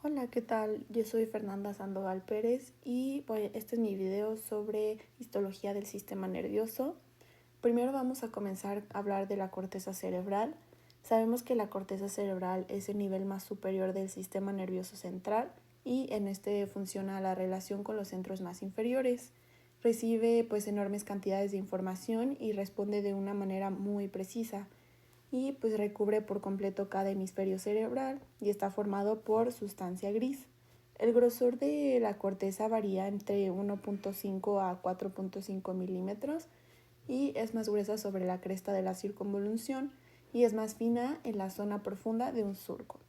Hola, ¿qué tal? Yo soy Fernanda Sandoval Pérez y este es mi video sobre histología del sistema nervioso. Primero vamos a comenzar a hablar de la corteza cerebral. Sabemos que la corteza cerebral es el nivel más superior del sistema nervioso central y en este funciona la relación con los centros más inferiores. Recibe enormes cantidades de información y responde de una manera muy precisa. Y recubre por completo cada hemisferio cerebral y está formado por sustancia gris. El grosor de la corteza varía entre 1.5 a 4.5 milímetros y es más gruesa sobre la cresta de la circunvolución y es más fina en la zona profunda de un surco.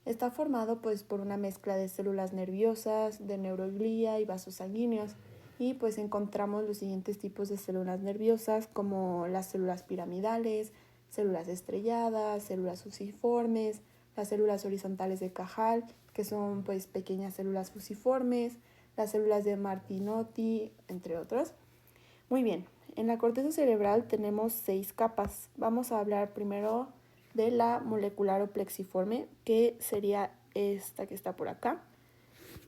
Está formado por una mezcla de células nerviosas, de neuroglía y vasos sanguíneos y encontramos los siguientes tipos de células nerviosas como las células piramidales, células estrelladas, células fusiformes, las células horizontales de Cajal, que son pequeñas células fusiformes, las células de Martinotti, entre otros. Muy bien, en la corteza cerebral tenemos 6 capas. Vamos a hablar primero de la molecular o plexiforme, que sería esta que está por acá.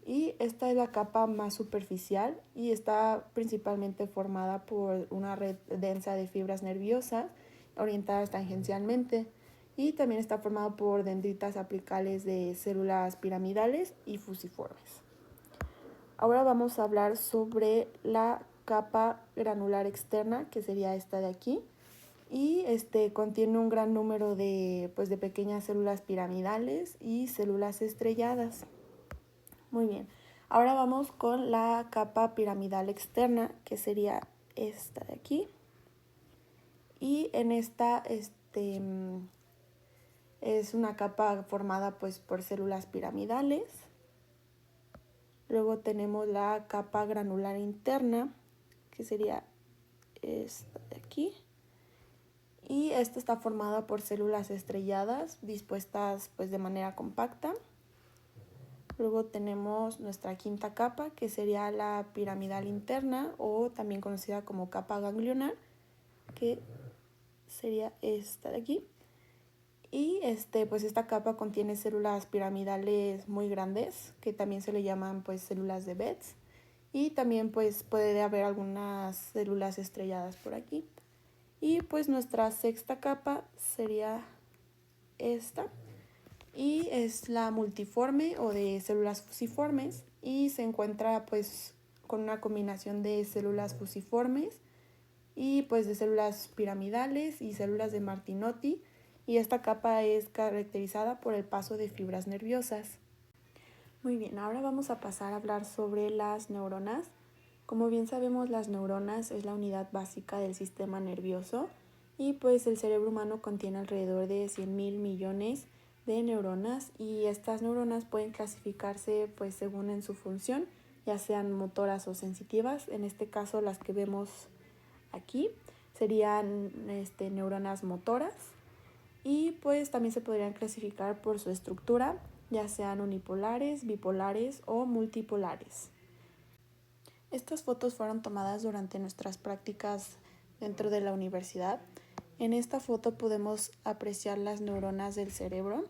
Y esta es la capa más superficial y está principalmente formada por una red densa de fibras nerviosas orientadas tangencialmente. Y también está formado por dendritas apicales de células piramidales y fusiformes. Ahora vamos a hablar sobre la capa granular externa, que sería esta de aquí. Y contiene un gran número de pequeñas células piramidales y células estrelladas. Muy bien, ahora vamos con la capa piramidal externa, que sería esta de aquí. Y en esta es una capa formada por células piramidales. Luego tenemos la capa granular interna, que sería esta de aquí. Y esta está formada por células estrelladas dispuestas de manera compacta. Luego tenemos nuestra quinta capa, que sería la piramidal interna o también conocida como capa ganglionar, que sería esta de aquí. Y esta capa contiene células piramidales muy grandes, que también se le llaman células de Betz. Y también puede haber algunas células estrelladas por aquí. Y nuestra sexta capa sería esta. Y es la multiforme o de células fusiformes y se encuentra con una combinación de células fusiformes y de células piramidales y células de Martinotti, y esta capa es caracterizada por el paso de fibras nerviosas. Muy bien, ahora vamos a pasar a hablar sobre las neuronas. Como bien sabemos, las neuronas es la unidad básica del sistema nervioso y el cerebro humano contiene alrededor de 100.000 millones de neuronas, y estas neuronas pueden clasificarse según en su función, ya sean motoras o sensitivas. En este caso, las que vemos aquí serían neuronas motoras, y también se podrían clasificar por su estructura, ya sean unipolares, bipolares o multipolares. Estas fotos fueron tomadas durante nuestras prácticas dentro de la universidad. En esta foto podemos apreciar las neuronas del cerebro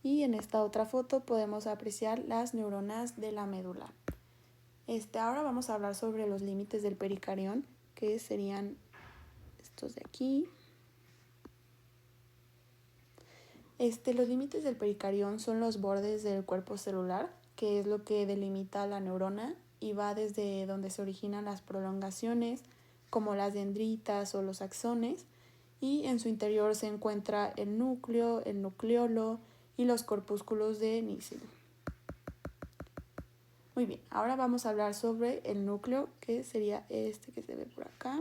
y en esta otra foto podemos apreciar las neuronas de la médula. Ahora vamos a hablar sobre los límites del pericarión, que serían estos de aquí. Los límites del pericarión son los bordes del cuerpo celular, que es lo que delimita la neurona y va desde donde se originan las prolongaciones, como las dendritas o los axones, y en su interior se encuentra el núcleo, el nucleolo y los corpúsculos de Nissl. Muy bien, ahora vamos a hablar sobre el núcleo, que sería este que se ve por acá.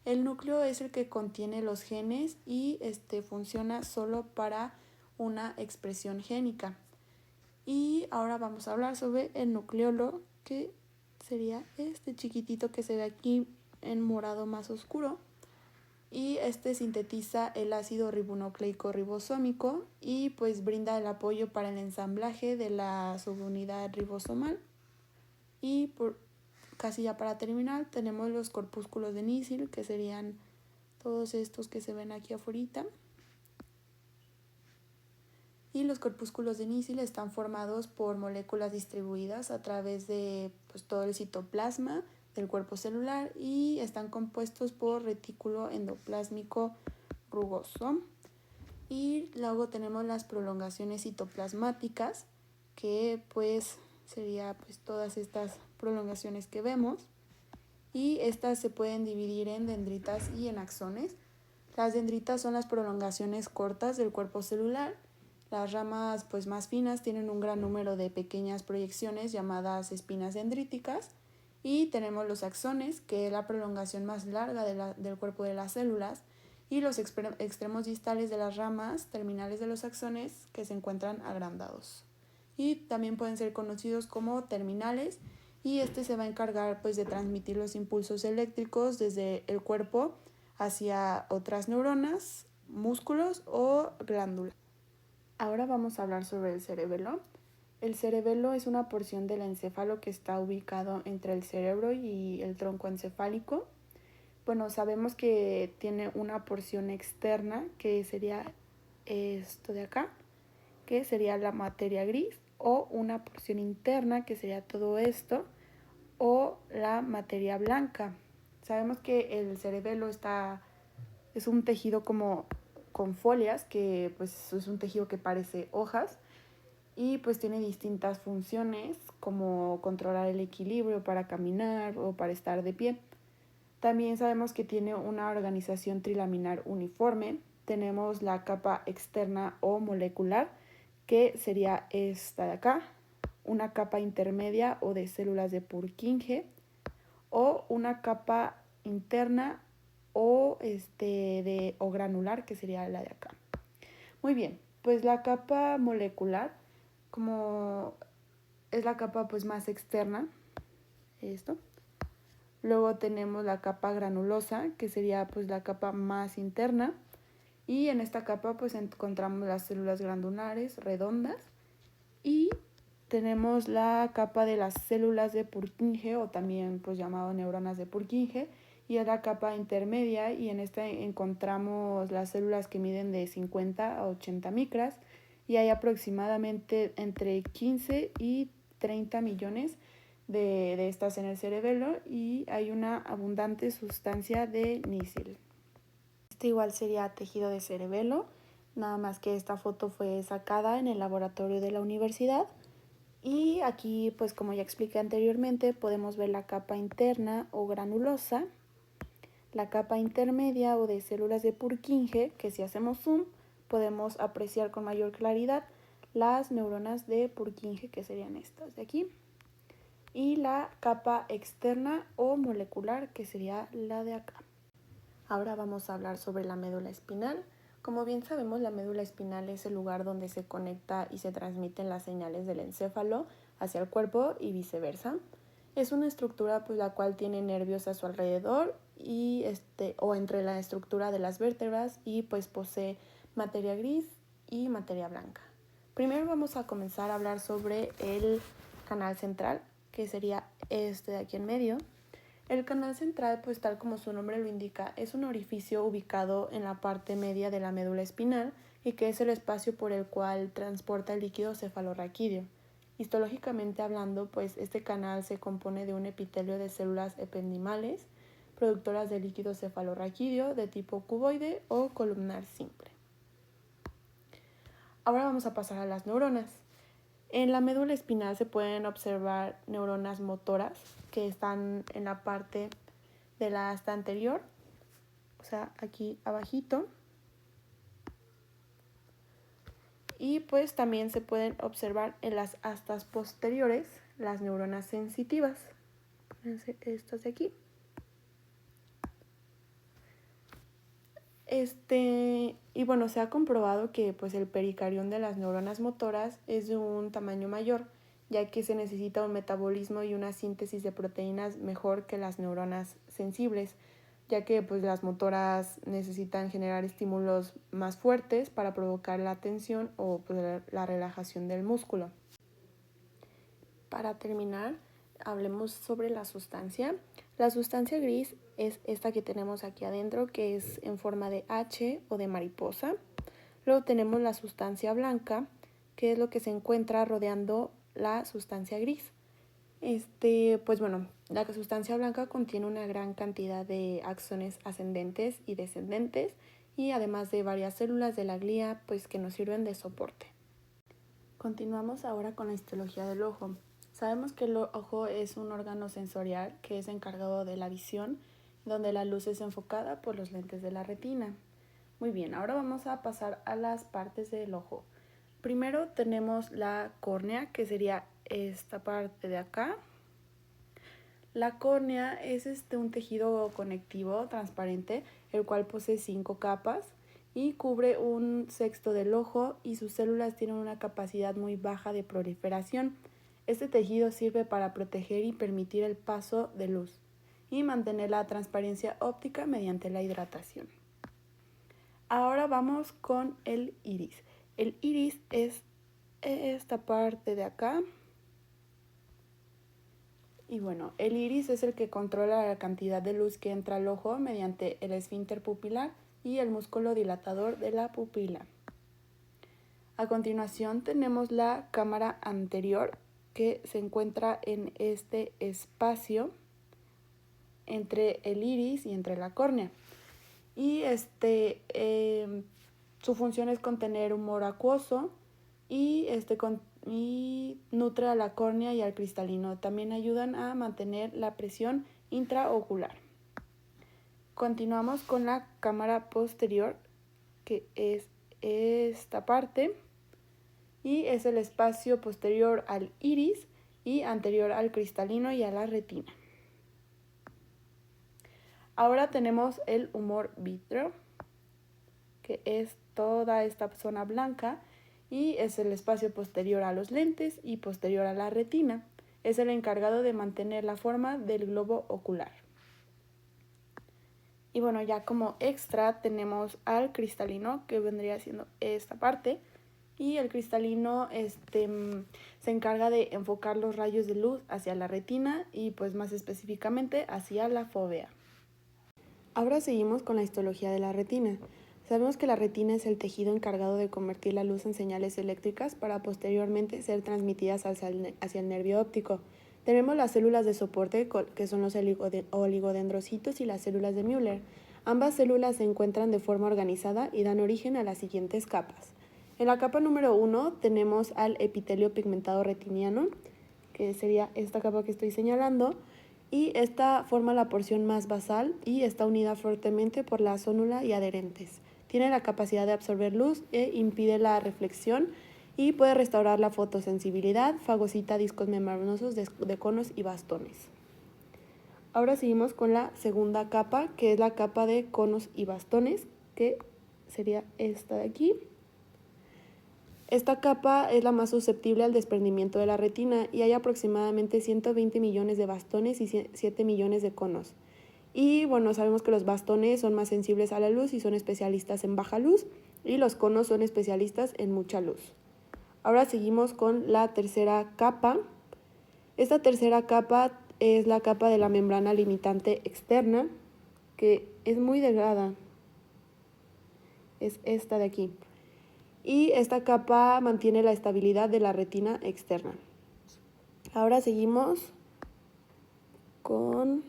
El núcleo es el que contiene los genes y funciona solo para una expresión génica. Y ahora vamos a hablar sobre el nucleolo, que sería este chiquitito que se ve aquí en morado más oscuro. Y sintetiza el ácido ribonucleico ribosómico y brinda el apoyo para el ensamblaje de la subunidad ribosomal. Y casi ya para terminar, tenemos los corpúsculos de Nissl, que serían todos estos que se ven aquí afuera. y los corpúsculos de Nisil están formados por moléculas distribuidas a través de todo el citoplasma del cuerpo celular y están compuestos por retículo endoplásmico rugoso. Y luego tenemos las prolongaciones citoplasmáticas, que sería todas estas prolongaciones que vemos, y estas se pueden dividir en dendritas y en axones. Las dendritas son las prolongaciones cortas del cuerpo celular. Las ramas más finas tienen un gran número de pequeñas proyecciones llamadas espinas dendríticas, y tenemos los axones, que es la prolongación más larga del cuerpo de las células, y los extremos distales de las ramas terminales de los axones, que se encuentran agrandados. Y también pueden ser conocidos como terminales, y se va a encargar de transmitir los impulsos eléctricos desde el cuerpo hacia otras neuronas, músculos o glándulas. Ahora vamos a hablar sobre el cerebelo. El cerebelo es una porción del encéfalo que está ubicado entre el cerebro y el tronco encefálico. Bueno, sabemos que tiene una porción externa, que sería esto de acá, que sería la materia gris, o una porción interna, que sería todo esto, o la materia blanca. Sabemos que el cerebelo es un tejido como con folias, que es un tejido que parece hojas, y tiene distintas funciones, como controlar el equilibrio para caminar o para estar de pie. También sabemos que tiene una organización trilaminar uniforme. Tenemos la capa externa o molecular, que sería esta de acá, una capa intermedia o de células de Purkinje, o una capa interna o granular, que sería la de acá. Muy bien, la capa molecular, como es la capa más externa, esto. Luego tenemos la capa granulosa, que sería la capa más interna, y en esta capa encontramos las células glandulares redondas, y tenemos la capa de las células de Purkinje, o también llamado neuronas de Purkinje, y es la capa intermedia, y en esta encontramos las células que miden de 50 a 80 micras, y hay aproximadamente entre 15 y 30 millones de estas en el cerebelo, y hay una abundante sustancia de Nisil. Este igual sería tejido de cerebelo, nada más que esta foto fue sacada en el laboratorio de la universidad. Y aquí, como ya expliqué anteriormente, podemos ver la capa interna o granulosa, la capa intermedia o de células de Purkinje, que si hacemos zoom podemos apreciar con mayor claridad las neuronas de Purkinje, que serían estas de aquí, y la capa externa o molecular, que sería la de acá. Ahora vamos a hablar sobre la médula espinal. Como bien sabemos, la médula espinal es el lugar donde se conecta y se transmiten las señales del encéfalo hacia el cuerpo y viceversa. Es una estructura la cual tiene nervios a su alrededor y o entre la estructura de las vértebras, y posee materia gris y materia blanca. Primero vamos a comenzar a hablar sobre el canal central, que sería este de aquí en medio. El canal central, tal como su nombre lo indica, es un orificio ubicado en la parte media de la médula espinal, y que es el espacio por el cual transporta el líquido cefalorraquídeo. Histológicamente hablando, este canal se compone de un epitelio de células ependimales, productoras de líquido cefalorraquídeo de tipo cuboide o columnar simple. Ahora vamos a pasar a las neuronas. En la médula espinal se pueden observar neuronas motoras, que están en la parte de la asta anterior, o sea, aquí abajito. Y también se pueden observar en las astas posteriores las neuronas sensitivas. Fíjense, estas de aquí. Y bueno, se ha comprobado que el pericarión de las neuronas motoras es de un tamaño mayor, ya que se necesita un metabolismo y una síntesis de proteínas mejor que las neuronas sensibles, ya que las motoras necesitan generar estímulos más fuertes para provocar la tensión o la relajación del músculo. Para terminar, hablemos sobre la sustancia. La sustancia gris es esta que tenemos aquí adentro, que es en forma de H o de mariposa. Luego tenemos la sustancia blanca, que es lo que se encuentra rodeando la sustancia gris. Pues bueno, la sustancia blanca contiene una gran cantidad de axones ascendentes y descendentes y además de varias células de la glía pues que nos sirven de soporte. Continuamos ahora con la histología del ojo. Sabemos que el ojo es un órgano sensorial que es encargado de la visión, donde la luz es enfocada por los lentes de la retina. Muy bien, ahora vamos a pasar a las partes del ojo. Primero tenemos la córnea, que sería esta parte de acá. La córnea es un tejido conectivo transparente, el cual posee 5 capas y cubre 1/6 del ojo y sus células tienen una capacidad muy baja de proliferación. Este tejido sirve para proteger y permitir el paso de luz y mantener la transparencia óptica mediante la hidratación. Ahora vamos con el iris. El iris es esta parte de acá. Y bueno, el iris es el que controla la cantidad de luz que entra al ojo mediante el esfínter pupilar y el músculo dilatador de la pupila. A continuación tenemos la cámara anterior, que se encuentra en este espacio entre el iris y entre la córnea. Y su función es contener humor acuoso y nutre a la córnea y al cristalino. También ayudan a mantener la presión intraocular. Continuamos con la cámara posterior, que es esta parte, y es el espacio posterior al iris y anterior al cristalino y a la retina. Ahora tenemos el humor vítreo, que es toda esta zona blanca y es el espacio posterior a los lentes y posterior a la retina. Es el encargado de mantener la forma del globo ocular. Y bueno, ya como extra tenemos al cristalino, que vendría siendo esta parte, y el cristalino se encarga de enfocar los rayos de luz hacia la retina y pues más específicamente hacia la fóvea. Ahora seguimos con la histología de la retina. Sabemos que la retina es el tejido encargado de convertir la luz en señales eléctricas para posteriormente ser transmitidas hacia el nervio óptico. Tenemos las células de soporte, que son los oligodendrocitos, y las células de Müller. Ambas células se encuentran de forma organizada y dan origen a las siguientes capas. En la capa número 1 tenemos al epitelio pigmentado retiniano, que sería esta capa que estoy señalando, y esta forma la porción más basal y está unida fuertemente por la zónula y adherentes. Tiene la capacidad de absorber luz e impide la reflexión y puede restaurar la fotosensibilidad, fagocita discos membranosos de conos y bastones. Ahora seguimos con la segunda capa, que es la capa de conos y bastones, que sería esta de aquí. Esta capa es la más susceptible al desprendimiento de la retina y hay aproximadamente 120 millones de bastones y 7 millones de conos. Y bueno, sabemos que los bastones son más sensibles a la luz y son especialistas en baja luz, y los conos son especialistas en mucha luz. Ahora seguimos con la tercera capa. Esta tercera capa es la capa de la membrana limitante externa, que es muy delgada. Es esta de aquí. Y esta capa mantiene la estabilidad de la retina externa. Ahora seguimos con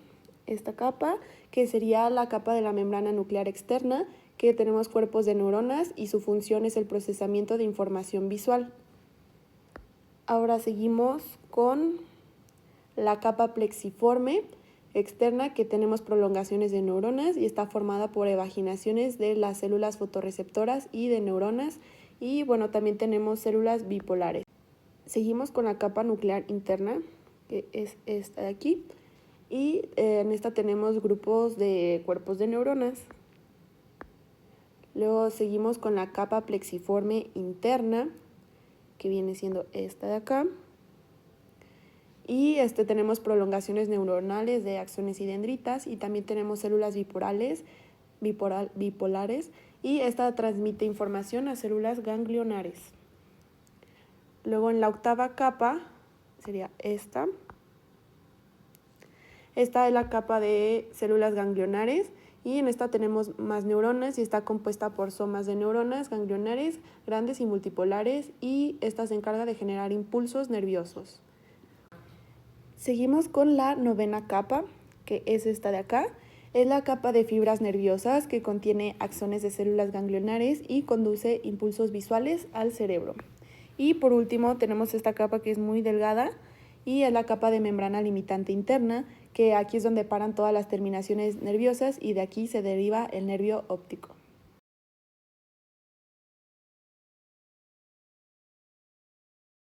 esta capa, que sería la capa de la membrana nuclear externa, que tenemos cuerpos de neuronas y su función es el procesamiento de información visual. Ahora seguimos con la capa plexiforme externa, que tenemos prolongaciones de neuronas y está formada por evaginaciones de las células fotorreceptoras y de neuronas. Y bueno, también tenemos células bipolares. Seguimos con la capa nuclear interna, que es esta de aquí. Y en esta tenemos grupos de cuerpos de neuronas. Luego seguimos con la capa plexiforme interna, que viene siendo esta de acá. Y tenemos prolongaciones neuronales de axones y dendritas, y también tenemos células bipolares, y esta transmite información a células ganglionares. Luego en la octava capa sería esta. Esta es la capa de células ganglionares y en esta tenemos más neuronas y está compuesta por somas de neuronas ganglionares grandes y multipolares, y esta se encarga de generar impulsos nerviosos. Seguimos con la novena capa, que es esta de acá. Es la capa de fibras nerviosas que contiene axones de células ganglionares y conduce impulsos visuales al cerebro. Y por último tenemos esta capa que es muy delgada y es la capa de membrana limitante interna, que aquí es donde paran todas las terminaciones nerviosas y de aquí se deriva el nervio óptico.